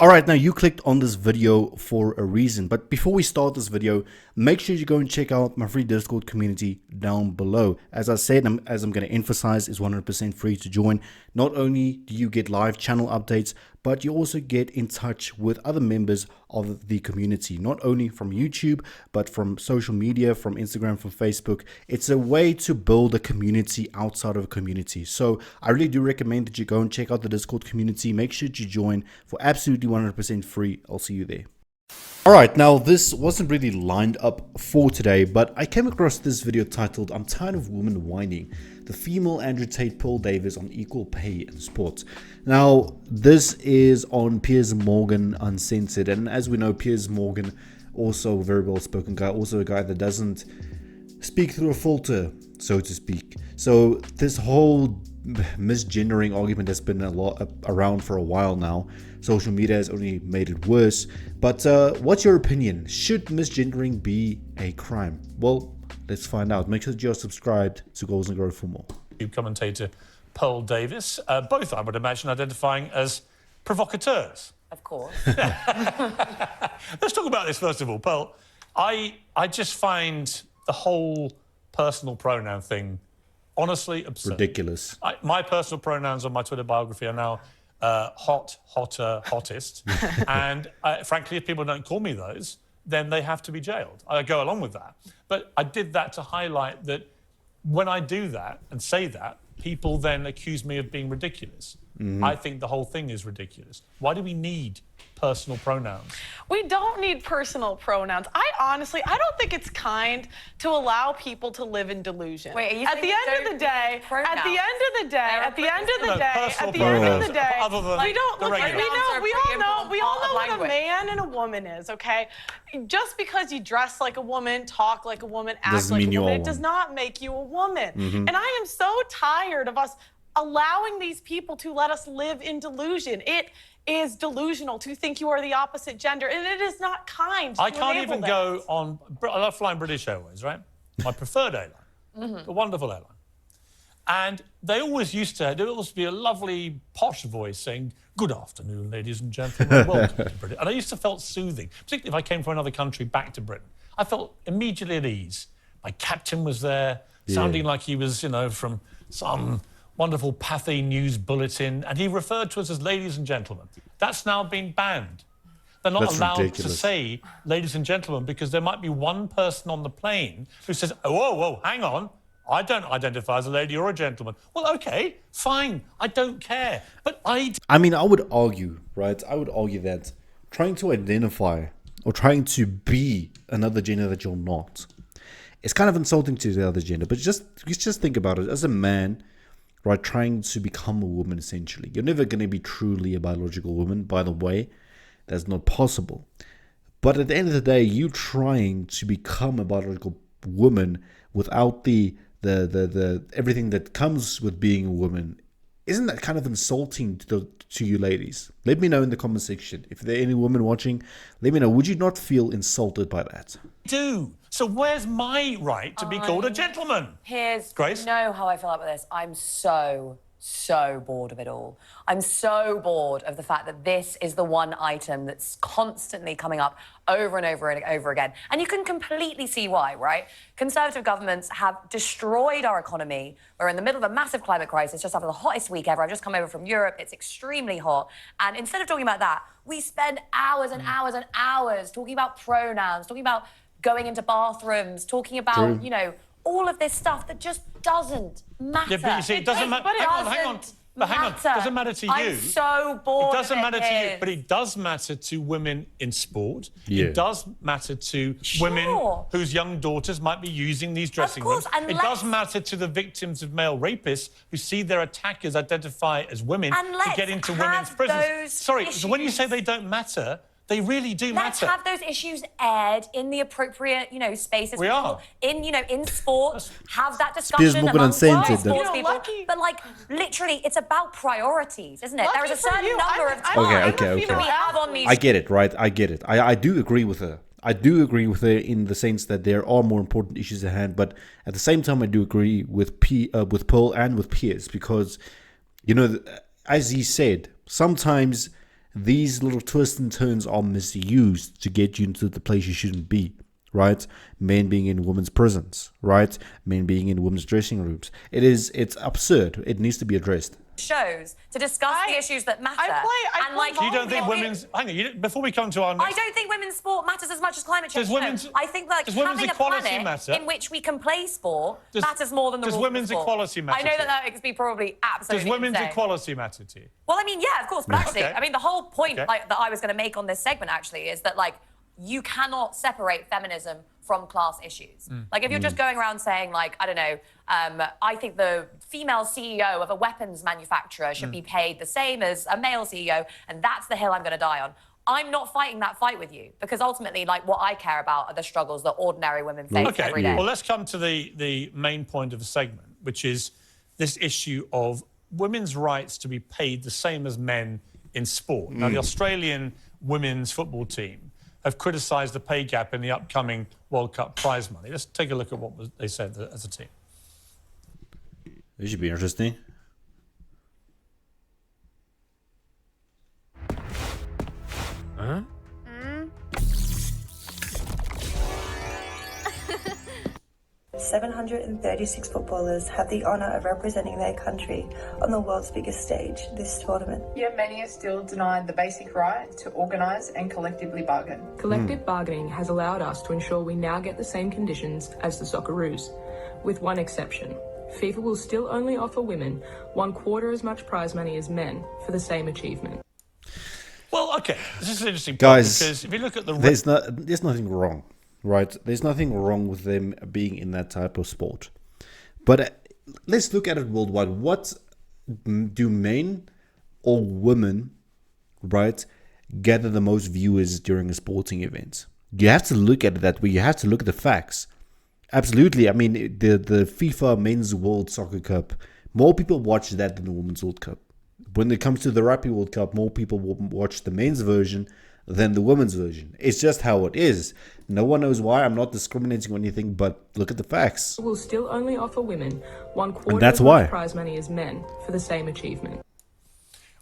Alright, now you clicked on this video for a reason, but before we start this video, make sure you go and check out my free Discord community down below. As I said, as I'm going to emphasize, it's 100% free to join. Not only do you get live channel updates, but you also get in touch with other members of the community, not only from YouTube, but from social media, from Instagram, from Facebook. It's a way to build a community outside of a community. So I really do recommend that you go and check out the Discord community. Make sure you join for absolutely 100% free. I'll see you there. Alright, now this wasn't really lined up for today, but I came across this video titled, "I'm Tired of Women Whining, the Female Andrew Tate Pearl Davis on Equal Pay in Sports." Now, this is on Piers Morgan Uncensored, and as we know, Piers Morgan, also a very well-spoken guy, also a guy that doesn't speak through a filter, so to speak. So this whole misgendering argument has been around for a while now. Social media has only made it worse. But what's your opinion? Should misgendering be a crime? Well, let's find out. Make sure that you're subscribed to Goals and Growth for more. Commentator Pearl Davis, both I would imagine identifying as provocateurs. Of course. Let's talk about this first of all. Pearl, I just find the whole personal pronoun thing honestly absurd. Ridiculous. My personal pronouns on my Twitter biography are now hot, hotter, hottest. And frankly, if people don't call me those, then they have to be jailed. I go along with that. But I did that to highlight that when I do that and say that, people then accuse me of being ridiculous. I think the whole thing is ridiculous. Why do we need personal pronouns? We don't need personal pronouns. I don't think it's kind to allow people to live in delusion. Wait, are you at the end of the day, pronouns? at the end of the day, at the end of the No, day, personal at the end of the pronouns, day, other than we don't the look. regular. We all know what a language. man and a woman is. Okay, just because you dress like a woman, talk like a woman, act Doesn't like mean a you're woman, a it does woman. not make you a woman. And I am so tired of us allowing these people to let us live in delusion. It is delusional to think you are the opposite gender, and it is not kind to I can't enable even that. go on. I love flying British Airways, right? My preferred airline, a wonderful airline. And there always used to be a lovely posh voice saying, "Good afternoon, ladies and gentlemen, welcome to Britain." And I used to felt soothing, particularly if I came from another country back to Britain. I felt immediately at ease. My captain was there, sounding like he was, from some wonderful Pathé News bulletin, and he referred to us as ladies and gentlemen. That's now been banned. They're not That's allowed ridiculous. to say ladies and gentlemen because there might be one person on the plane who says, "Oh, whoa, hang on. I don't identify as a lady or a gentleman." Well, okay, fine. I don't care. But I would argue, right? I would argue that trying to identify or trying to be another gender that you're not, it's kind of insulting to the other gender. But just think about it. As a man, right, trying to become a woman, essentially, you're never going to be truly a biological woman. By the way, that's not possible. But at the end of the day, you trying to become a biological woman without the everything that comes with being a woman, isn't that kind of insulting to you ladies? Let me know in the comment section. If there are any women watching, let me know. Would you not feel insulted by that? do. So where's my right to be called a gentleman? Grace? You know how I feel about this. I'm so bored of it all. I'm so bored of the fact that this is the one item that's constantly coming up over and over and over again. And you can completely see why, right? Conservative governments have destroyed our economy. We're in the middle of a massive climate crisis, just after the hottest week ever. I've just come over from Europe. It's extremely hot. And instead of talking about that, we spend hours and hours and hours talking about pronouns, talking about going into bathrooms, talking about, all of this stuff that just doesn't matter. Yeah, but you see, it doesn't matter. Hang on. But hang on, it doesn't matter to you. I'm so bored. It doesn't of matter to you, is. but it does matter to women in sport. Yeah. It does matter to women whose young daughters might be using these dressing rooms. and It does matter to the victims of male rapists who see their attackers identify as women to get into women's prisons. Sorry, so when you say they don't matter, they really do Let's matter. have those issues aired in the appropriate, spaces. We are. In sports, have that discussion Morgan amongst Uncensored. sports people. Lucky. But, literally, it's about priorities, isn't it? Lucky there is a for certain you. number of I'm times Okay. we have on these... I get it, right? I get it. I do agree with her. I do agree with her in the sense that there are more important issues at hand. But at the same time, I do agree with Pearl and with Piers because, as he said, sometimes these little twists and turns are misused to get you into the place you shouldn't be, right? Men being in women's prisons, right? Men being in women's dressing rooms. It's absurd. It needs to be addressed. Shows to discuss the issues that matter. I play You don't think women's... Hang on, before we come to our next... I don't think women's sport matters as much as climate change. Does women's- I think like does women's having a equality planet matter? in which we can play sport matters more than the does rules of women's sport. equality matter I know to that you? makes me probably absolutely Does women's insane. equality matter to you? Well, I mean, yeah, of course, but actually, Okay. I mean, the whole point Okay. like, that I was going to make on this segment actually is that like you cannot separate feminism from class issues. Like if you're just going around saying like, I don't know, I think the female CEO of a weapons manufacturer should be paid the same as a male CEO, and that's the hill I'm going to die on. I'm not fighting that fight with you because ultimately, like, what I care about are the struggles that ordinary women face every day. Well, let's come to the main point of the segment, which is this issue of women's rights to be paid the same as men in sport. Now, the Australian women's football team have criticised the pay gap in the upcoming World Cup prize money. Let's take a look at what they said as a team. This should be interesting. Huh? 736 footballers have the honour of representing their country on the world's biggest stage, this tournament. Yet many are still denied the basic right to organise and collectively bargain. Collective bargaining has allowed us to ensure we now get the same conditions as the Socceroos, with one exception. FIFA will still only offer women 1/4 as much prize money as men for the same achievement. Well, okay, this is an interesting point, Guys, because if you look at the... there's nothing wrong, right? There's nothing wrong with them being in that type of sport. But let's look at it worldwide. What do men or women, right, gather the most viewers during a sporting event? You have to look at it that way. You have to look at the facts. Absolutely. I mean, the FIFA Men's World Soccer Cup, more people watch that than the Women's World Cup. When it comes to the Rugby World Cup, more people will watch the men's version than the women's version. It's just how it is. No one knows why. I'm not discriminating or anything, but look at the facts. Will still only offer women 1/4 And that's as why. much prize money as men for the same achievement.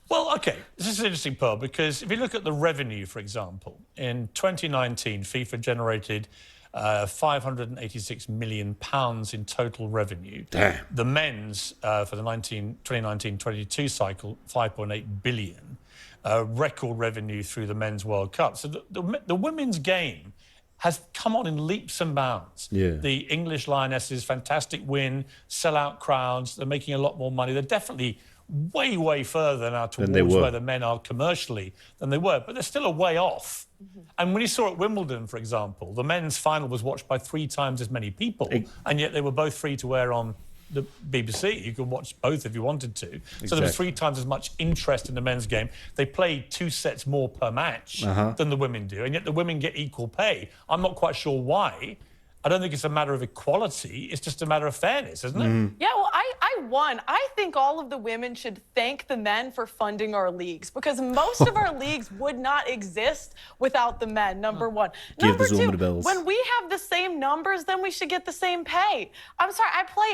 Well, okay, this is an interesting pearl, because if you look at the revenue, for example, in 2019, FIFA generated £586 million in total revenue. Damn. The men's for the 2019-22 cycle, 5.8 billion. Record revenue through the Men's World Cup. So the women's game has come on in leaps and bounds. Yeah. The English Lionesses, fantastic win, sell-out crowds. They're making a lot more money. They're definitely way, way further now towards where the men are commercially than they were, but they're still a way off. And when you saw at Wimbledon, for example, the men's final was watched by 3 times as many people, and yet they were both free to air on the BBC. You could watch both if you wanted to. So there was 3 times as much interest in the men's game. They played 2 sets more per match than the women do, and yet the women get equal pay. I'm not quite sure why. I don't think it's a matter of equality. It's just a matter of fairness, isn't it? Yeah, well, I won. I think all of the women should thank the men for funding our leagues, because most of our leagues would not exist without the men, number one. Give Number this woman two, the bells. when we have the same numbers, then we should get the same pay. I'm sorry,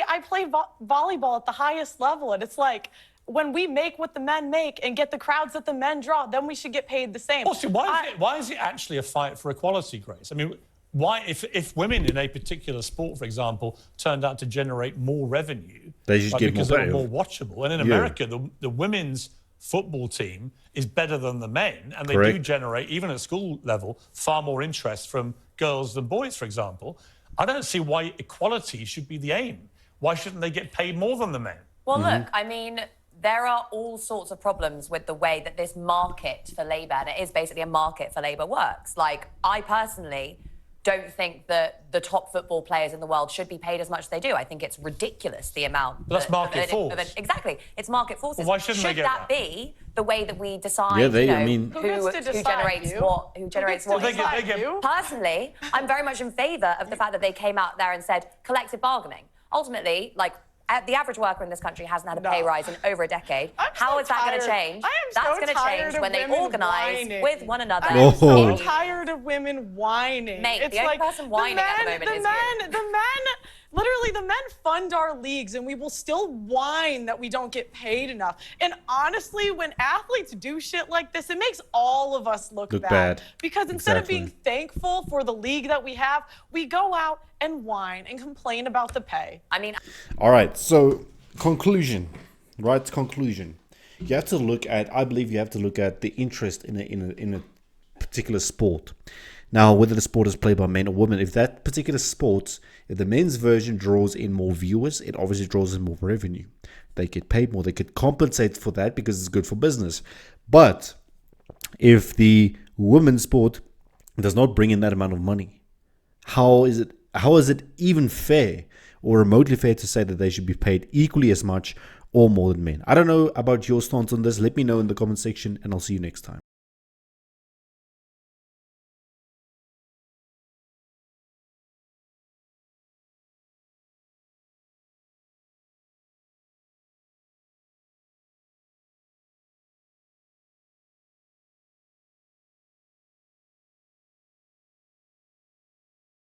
I play volleyball at the highest level, and it's like, when we make what the men make and get the crowds that the men draw, then we should get paid the same. Also, why is it actually a fight for equality, Grace? I mean, why, if women in a particular sport, for example, turned out to generate more revenue, they just get because more they pay. were more watchable. And in America, the women's football team is better than the men, and they do generate, even at school level, far more interest from girls than boys, for example. I don't see why equality should be the aim. Why shouldn't they get paid more than the men? Well, look, I mean, there are all sorts of problems with the way that this market for labour, and it is basically a market for labour, works. Like, I personally don't think that the top football players in the world should be paid as much as they do. I think it's ridiculous, the amount. But that's market force. Exactly. It's market forces. Well, why shouldn't they get that be the way that we decide, Yeah, they- you know, I mean- Who gets to who decide, generates you? what? Who generates what? They get- Personally, I'm very much in favour of the fact that they came out there and said collective bargaining. Ultimately, like, the average worker in this country hasn't had a pay rise in over a decade. How is that going to change? That's going to change when they organise with one another. I am so Oh. tired of women whining. Mate, it's the only like person whining at the moment is you. Literally, the men fund our leagues, and we will still whine that we don't get paid enough. And honestly, when athletes do shit like this, it makes all of us look bad. Because instead of Exactly. being thankful for the league that we have, we go out and whine and complain about the pay. I mean, All right, so conclusion, right? Conclusion. You have to look at, I believe you have to look at the interest in a particular sport. Now, whether the sport is played by men or women, if that particular sport, if the men's version draws in more viewers, it obviously draws in more revenue. They get paid more. They could compensate for that because it's good for business. But if the women's sport does not bring in that amount of money, how is it even fair or remotely fair to say that they should be paid equally as much or more than men? I don't know about your stance on this. Let me know in the comment section, and I'll see you next time.